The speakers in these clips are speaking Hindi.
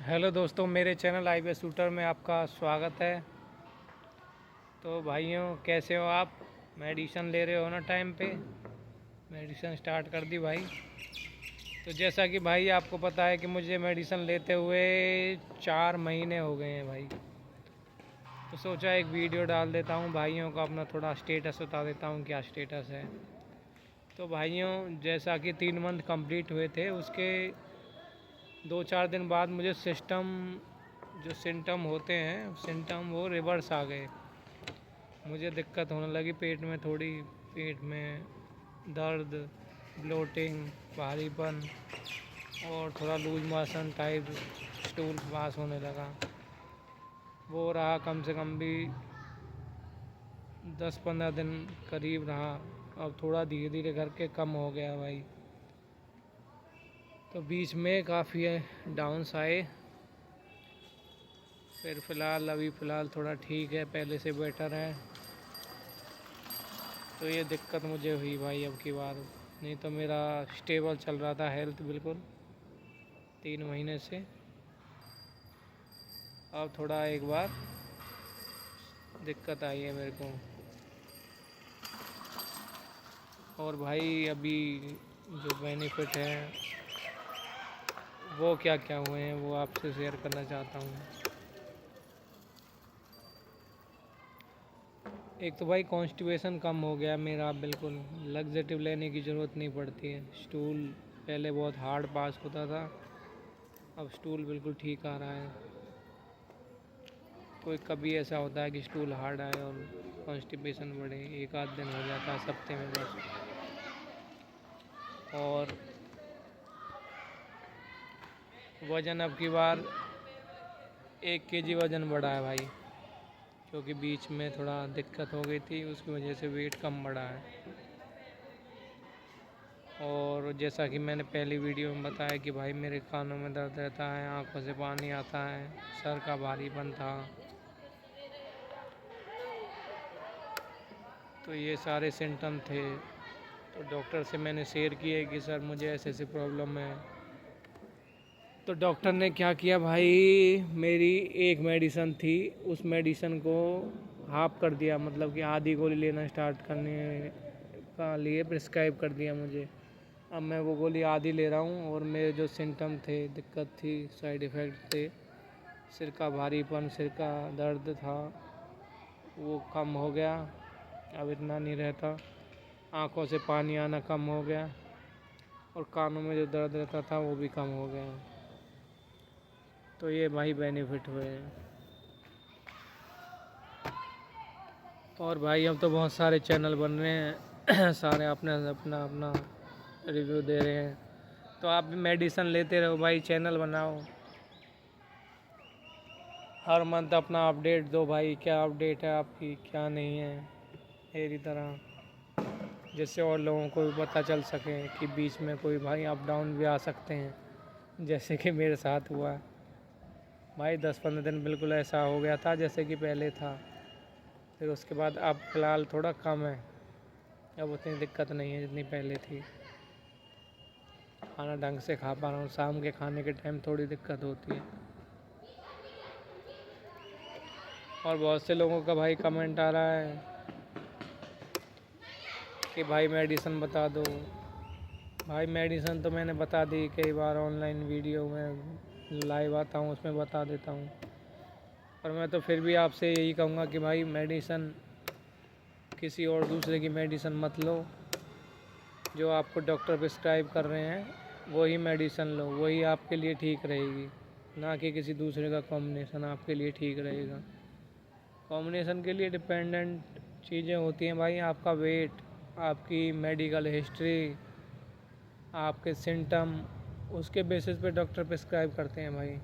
हेलो दोस्तों, मेरे चैनल आई शूटर में आपका स्वागत है। तो भाइयों, कैसे हो आप? मेडिसिन ले रहे हो ना टाइम पे? मेडिसिन स्टार्ट कर दी भाई। तो जैसा कि भाई आपको पता है कि मुझे मेडिसिन लेते हुए 4 महीने हो गए हैं भाई। तो सोचा एक वीडियो डाल देता हूँ भाइयों का, अपना थोड़ा स्टेटस बता देता हूँ क्या स्टेटस है। तो भाइयों, जैसा कि 3 मंथ कंप्लीट हुए थे, उसके 2-4 दिन बाद मुझे जो सिम्टम होते हैं सिम्टम वो रिवर्स आ गए। मुझे दिक्कत होने लगी पेट में थोड़ी, पेट में दर्द, ब्लोटिंग, भारीपन और थोड़ा loose motion type, stool pass होने लगा। वो रहा कम से कम भी 10-15 दिन करीब रहा। अब थोड़ा धीरे धीरे करके कम हो गया भाई। तो बीच में काफ़ी डाउन्स आए, फिर अभी फ़िलहाल थोड़ा ठीक है, पहले से बेटर है। तो ये दिक्कत मुझे हुई भाई अब की बार, नहीं तो मेरा स्टेबल चल रहा था हेल्थ बिल्कुल 3 महीने से। अब थोड़ा एक बार दिक्कत आई है मेरे को। और भाई अभी जो बेनिफिट है वो क्या क्या हुए हैं वो आपसे शेयर करना चाहता हूँ। एक तो भाई कॉन्स्टिपेशन कम हो गया मेरा बिल्कुल, लग्जेटिव लेने की ज़रूरत नहीं पड़ती है। स्टूल पहले बहुत हार्ड पास होता था, अब स्टूल बिल्कुल ठीक आ रहा है। कोई कभी ऐसा होता है कि स्टूल हार्ड आए और कॉन्स्टिपेशन बढ़े, एक आध दिन हो जाता है हफ्ते में बस। और वज़न अब की बार 1 kg वज़न बढ़ा है भाई, क्योंकि बीच में थोड़ा दिक्कत हो गई थी, उसकी वजह से वेट कम बढ़ा है। और जैसा कि मैंने पहली वीडियो में बताया कि भाई मेरे कानों में दर्द रहता है, आंखों से पानी आता है, सर का भारीपन था। तो ये सारे सिम्टम थे। तो डॉक्टर से मैंने शेयर किए कि सर मुझे ऐसे ऐसे प्रॉब्लम है। तो डॉक्टर ने क्या किया भाई, मेरी एक मेडिसिन थी, उस मेडिसिन को हाफ कर दिया, मतलब कि आधी गोली लेना स्टार्ट करने का लिए प्रिस्क्राइब कर दिया मुझे। अब मैं वो गोली आधी ले रहा हूँ और मेरे जो सिम्टम थे, दिक्कत थी, साइड इफ़ेक्ट थे, सिर का भारीपन, सिर का दर्द था, वो कम हो गया, अब इतना नहीं रहता। आँखों से पानी आना कम हो गया और कानों में जो दर्द रहता था वो भी कम हो गया। तो ये भाई बेनिफिट हुए हैं। और भाई अब तो बहुत सारे चैनल बन रहे हैं सारे अपना अपना अपना रिव्यू दे रहे हैं। तो आप भी मेडिसिन लेते रहो भाई, चैनल बनाओ, हर मंथ अपना अपडेट दो भाई, क्या अपडेट है आपकी क्या नहीं है, मेरी तरह, जिससे और लोगों को भी पता चल सके कि बीच में कोई भाई अप डाउन भी आ सकते हैं, जैसे कि मेरे साथ हुआ भाई। 10-15 दिन बिल्कुल ऐसा हो गया था जैसे कि पहले था, फिर उसके बाद अब फ़िलहाल थोड़ा कम है, अब उतनी दिक्कत नहीं है जितनी पहले थी। खाना ढंग से खा पा रहा हूँ, शाम के खाने के टाइम थोड़ी दिक्कत होती है। और बहुत से लोगों का भाई कमेंट आ रहा है कि भाई मेडिसिन बता दो। भाई मेडिसिन तो मैंने बता दी कई बार, ऑनलाइन वीडियो में लाइव आता हूँ उसमें बता देता हूँ। और मैं तो फिर भी आपसे यही कहूँगा कि भाई मेडिसिन किसी और दूसरे की मेडिसिन मत लो, जो आपको डॉक्टर प्रिस्क्राइब कर रहे हैं वही मेडिसिन लो, वही आपके लिए ठीक रहेगी, ना कि किसी दूसरे का कॉम्बिनेशन आपके लिए ठीक रहेगा। कॉम्बिनेशन के लिए डिपेंडेंट चीज़ें होती हैं भाई, आपका वेट, आपकी मेडिकल हिस्ट्री, आपके सिम्टम, उसके बेसिस पे डॉक्टर प्रिस्क्राइब करते हैं भाई।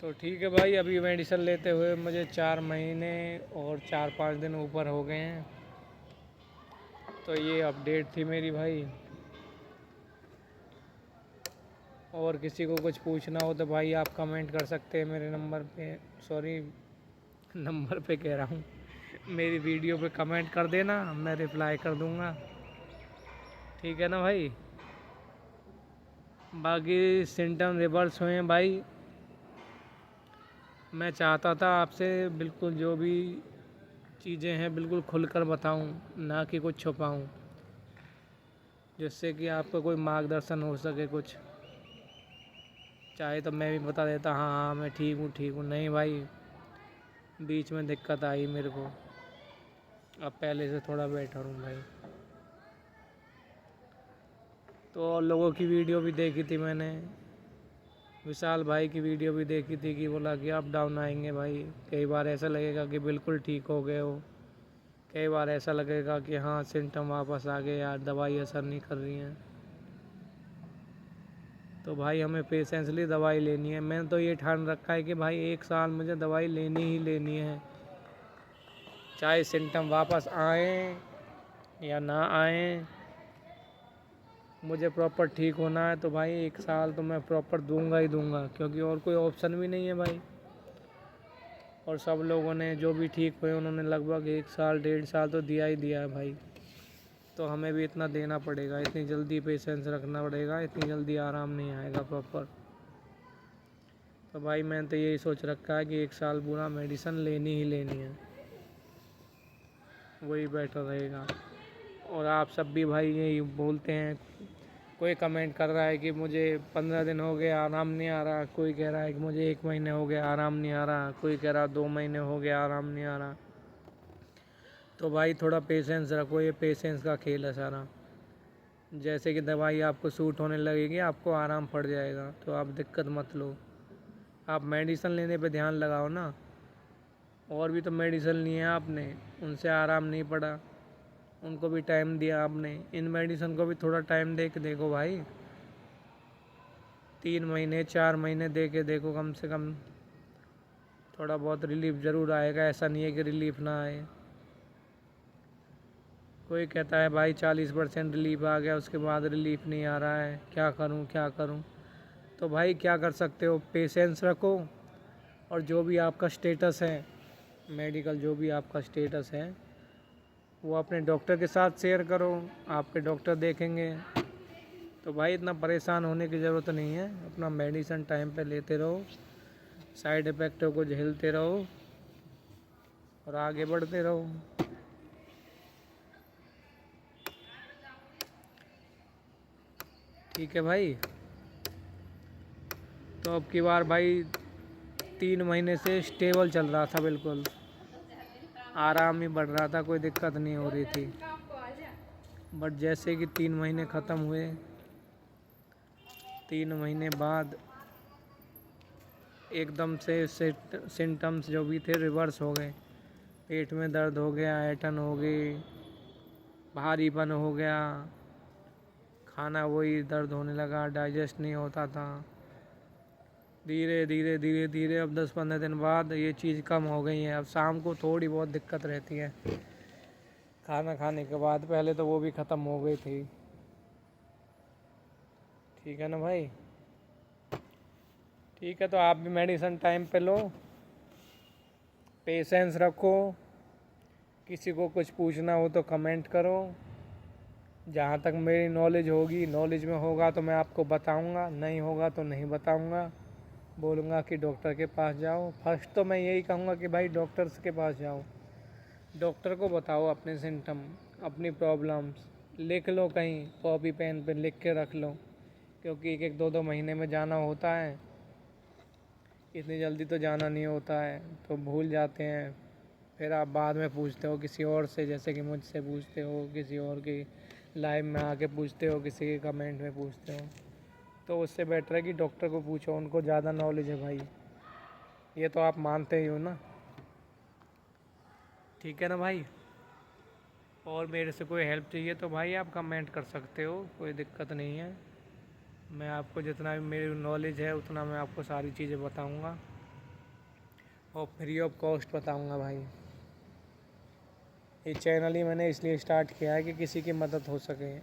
तो ठीक है भाई, अभी मेडिसिन लेते हुए मुझे 4 महीने और 4-5 दिन ऊपर हो गए हैं। तो ये अपडेट थी मेरी भाई। और किसी को कुछ पूछना हो तो भाई आप कमेंट कर सकते हैं मेरे नंबर पे, सॉरी नंबर पे कह रहा हूँ, मेरी वीडियो पे कमेंट कर देना, मैं रिप्लाई कर दूँगा। ठीक है ना भाई? बाकी सिम्टम रिवर्स हुए हैं भाई। मैं चाहता था आपसे बिल्कुल जो भी चीज़ें हैं बिल्कुल खुलकर बताऊं, ना कि कुछ छुपाऊं, जिससे कि आपको कोई मार्गदर्शन हो सके कुछ। चाहे तो मैं भी बता देता हाँ हाँ मैं ठीक हूँ। नहीं भाई, बीच में दिक्कत आई मेरे को, अब पहले से थोड़ा बेटर हूँ भाई। तो और लोगों की वीडियो भी देखी थी मैंने, विशाल भाई की वीडियो भी देखी थी कि बोला कि अप डाउन आएंगे भाई। कई बार ऐसा लगेगा कि बिल्कुल ठीक हो गए हो, कई बार ऐसा लगेगा कि हाँ सिम्टम वापस आ गए यार, दवाई असर नहीं कर रही है। तो भाई हमें पेशेंसली दवाई लेनी है। मैंने तो ये ठान रखा है कि भाई 1 साल मुझे दवाई लेनी ही लेनी है, चाहे सिम्टम वापस आए या ना आए। मुझे प्रॉपर ठीक होना है तो भाई 1 साल तो मैं प्रॉपर दूंगा ही दूंगा, क्योंकि और कोई ऑप्शन भी नहीं है भाई। और सब लोगों ने जो भी ठीक हुए उन्होंने लगभग 1 साल 1.5 साल तो दिया ही दिया है भाई। तो हमें भी इतना देना पड़ेगा, इतनी जल्दी पेशेंस रखना पड़ेगा, इतनी जल्दी आराम नहीं आएगा प्रॉपर। तो भाई मैंने तो यही सोच रखा है कि 1 साल पूरा मेडिसिन लेनी ही लेनी है, वही बेटर रहेगा। और आप सब भी भाई यही बोलते हैं, कोई कमेंट कर रहा है कि मुझे 15 दिन हो गए आराम नहीं आ रहा, कोई कह रहा है कि मुझे 1 महीने हो गया आराम नहीं आ रहा, कोई कह रहा 2 महीने हो गया आराम नहीं आ रहा। तो भाई थोड़ा पेशेंस रखो, ये पेशेंस का खेल है सारा। जैसे कि दवाई आपको सूट होने लगेगी, आपको आराम पड़ जाएगा, तो आप दिक्कत मत लो। आप मेडिसिन लेने पे ध्यान लगाओ ना। और भी तो मेडिसिन लिए हैं आपने, उनसे आराम नहीं पड़ा, उनको भी टाइम दिया आपने। इन मेडिसिन को भी थोड़ा टाइम दे के देखो भाई, 3 महीने 4 महीने दे के देखो, कम से कम थोड़ा बहुत रिलीफ ज़रूर आएगा। ऐसा नहीं है कि रिलीफ ना आए। कोई कहता है भाई 40% रिलीफ आ गया, उसके बाद रिलीफ नहीं आ रहा है, क्या करूं क्या करूं। तो भाई क्या कर सकते हो, पेशेंस रखो। और जो भी आपका स्टेटस है मेडिकल, जो भी आपका स्टेटस है वो अपने डॉक्टर के साथ शेयर करो, आपके डॉक्टर देखेंगे। तो भाई इतना परेशान होने की ज़रूरत नहीं है, अपना मेडिसिन टाइम पे लेते रहो, साइड इफ़ेक्टों को झेलते रहो और आगे बढ़ते रहो। ठीक है भाई। तो अब की बार भाई 3 महीने से स्टेबल चल रहा था, बिल्कुल आराम ही बढ़ रहा था, कोई दिक्कत नहीं हो रही थी। बट जैसे कि 3 महीने ख़त्म हुए, 3 महीने बाद एकदम से सिम्टम्स जो भी थे रिवर्स हो गए। पेट में दर्द हो गया, ऐंठन हो गई, भारीपन हो गया, खाना वही दर्द होने लगा, डाइजेस्ट नहीं होता था। धीरे धीरे धीरे धीरे अब 10-15 दिन बाद ये चीज़ कम हो गई है। अब शाम को थोड़ी बहुत दिक्कत रहती है खाना खाने के बाद, पहले तो वो भी ख़त्म हो गई थी। ठीक है ना भाई। ठीक है, तो आप भी मेडिसिन टाइम पे लो, पेशेंस रखो। किसी को कुछ पूछना हो तो कमेंट करो। जहाँ तक मेरी नॉलेज होगी, नॉलेज में होगा तो मैं आपको बताऊँगा, नहीं होगा तो नहीं बताऊँगा। बोलूँगा कि डॉक्टर के पास जाओ। फर्स्ट तो मैं यही कहूँगा कि भाई डॉक्टर्स के पास जाओ, डॉक्टर को बताओ अपने सिम्टम, अपनी प्रॉब्लम्स, लिख लो कहीं कॉपी पेन पे लिख के रख लो, क्योंकि 1-2 महीने में जाना होता है, इतनी जल्दी तो जाना नहीं होता है, तो भूल जाते हैं। फिर आप बाद में पूछते हो किसी और से, जैसे कि मुझसे पूछते हो, किसी और की लाइव में आके पूछते हो, किसी के कमेंट में पूछते हो। तो उससे बेटर है कि डॉक्टर को पूछो, उनको ज़्यादा नॉलेज है भाई, ये तो आप मानते ही हो ना। ठीक है ना भाई। और मेरे से कोई हेल्प चाहिए तो भाई आप कमेंट कर सकते हो, कोई दिक्कत नहीं है। मैं आपको जितना भी मेरी नॉलेज है उतना मैं आपको सारी चीज़ें बताऊंगा, और फ्री ऑफ कॉस्ट बताऊंगा भाई। ये चैनल ही मैंने इसलिए स्टार्ट किया है कि किसी की मदद हो सके।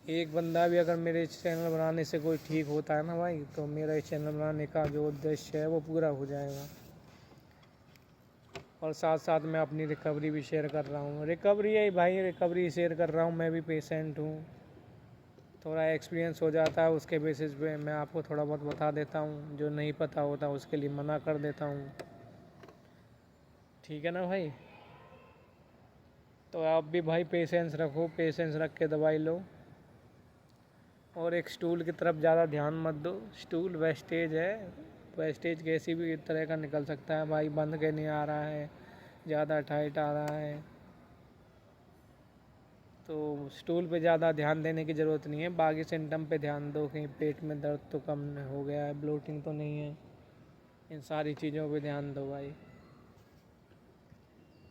एक बंदा भी अगर मेरे चैनल बनाने से कोई ठीक होता है ना भाई, तो मेरा इस चैनल बनाने का जो उद्देश्य है वो पूरा हो जाएगा। और साथ साथ मैं अपनी रिकवरी भी शेयर कर रहा हूँ। रिकवरी है भाई, रिकवरी शेयर कर रहा हूँ। मैं भी पेशेंट हूँ, थोड़ा एक्सपीरियंस हो जाता है, उसके बेसिस पे मैं आपको थोड़ा बहुत बता देता हूँ, जो नहीं पता होता उसके लिए मना कर देता हूँ। ठीक है ना भाई? तो आप भी भाई पेशेंस रखो, पेशेंस रख के दवाई लो। और एक स्टूल की तरफ ज़्यादा ध्यान मत दो, स्टूल वेस्टेज है, वेस्टेज कैसी भी तरह का निकल सकता है भाई, बंद के नहीं आ रहा है, ज़्यादा टाइट आ रहा है, तो स्टूल पे ज़्यादा ध्यान देने की ज़रूरत नहीं है। बाकी सिम्टम पे ध्यान दो, कहीं पेट में दर्द तो कम हो गया है, ब्लोटिंग तो नहीं है, इन सारी चीज़ों पे ध्यान दो भाई।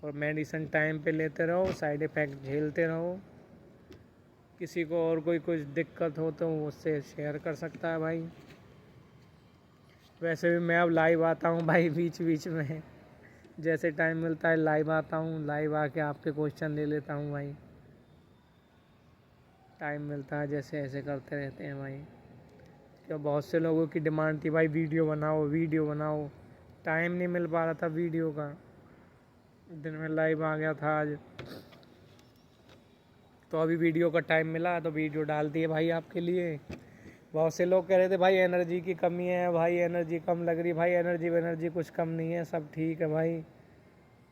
और मेडिसिन टाइम पे लेते रहो, साइड इफ़ेक्ट झेलते रहो। किसी को और कोई कुछ दिक्कत हो तो उससे शेयर कर सकता है भाई। वैसे भी मैं अब लाइव आता हूँ भाई बीच बीच में, जैसे टाइम मिलता है लाइव आता हूँ, लाइव आके आपके क्वेश्चन ले लेता हूँ भाई। टाइम मिलता है जैसे ऐसे करते रहते हैं भाई। क्यों, बहुत से लोगों की डिमांड थी भाई वीडियो बनाओ वीडियो बनाओ, टाइम नहीं मिल पा रहा था वीडियो का। दिन में लाइव आ गया था आज, तो अभी वीडियो का टाइम मिला तो वीडियो डाल दिए भाई आपके लिए। बहुत से लोग कह रहे थे भाई एनर्जी की कमी है, भाई एनर्जी कम लग रही। भाई एनर्जी कुछ कम नहीं है, सब ठीक है भाई।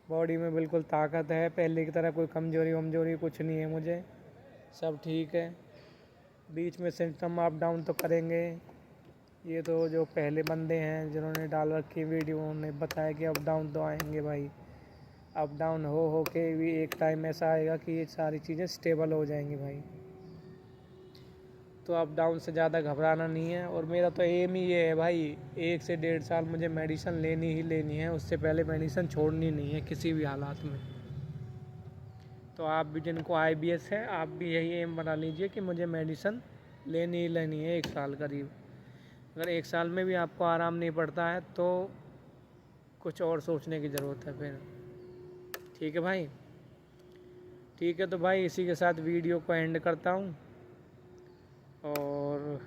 बॉडी में बिल्कुल ताकत है, पहले की तरह कोई कमजोरी वमजोरी कुछ नहीं है मुझे, सब ठीक है। बीच में सिम्टम अप डाउन तो करेंगे, ये तो जो पहले बंदे हैं जिन्होंने डाल रखी वीडियो उन्होंने बताया कि अप डाउन तो आएंगे भाई। अप डाउन हो के भी एक टाइम ऐसा आएगा कि ये सारी चीज़ें स्टेबल हो जाएंगी भाई। तो अप डाउन से ज़्यादा घबराना नहीं है। और मेरा तो एम ही ये है भाई, 1 से 1.5 साल मुझे मेडिसिन लेनी ही लेनी है, उससे पहले मेडिसिन छोड़नी नहीं है किसी भी हालात में। तो आप भी जिनको IBS है, आप भी यही एम बना लीजिए कि मुझे मेडिसिन लेनी ही लेनी है 1 साल करीब। अगर 1 साल में भी आपको आराम नहीं पड़ता है तो कुछ और सोचने की ज़रूरत है फिर। ठीक है भाई? ठीक है, तो भाई इसी के साथ वीडियो को एंड करता हूँ। और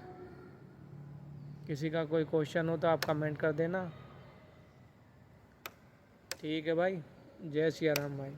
किसी का कोई क्वेश्चन हो तो आप कमेंट कर देना। ठीक है भाई, जय सिया राम भाई।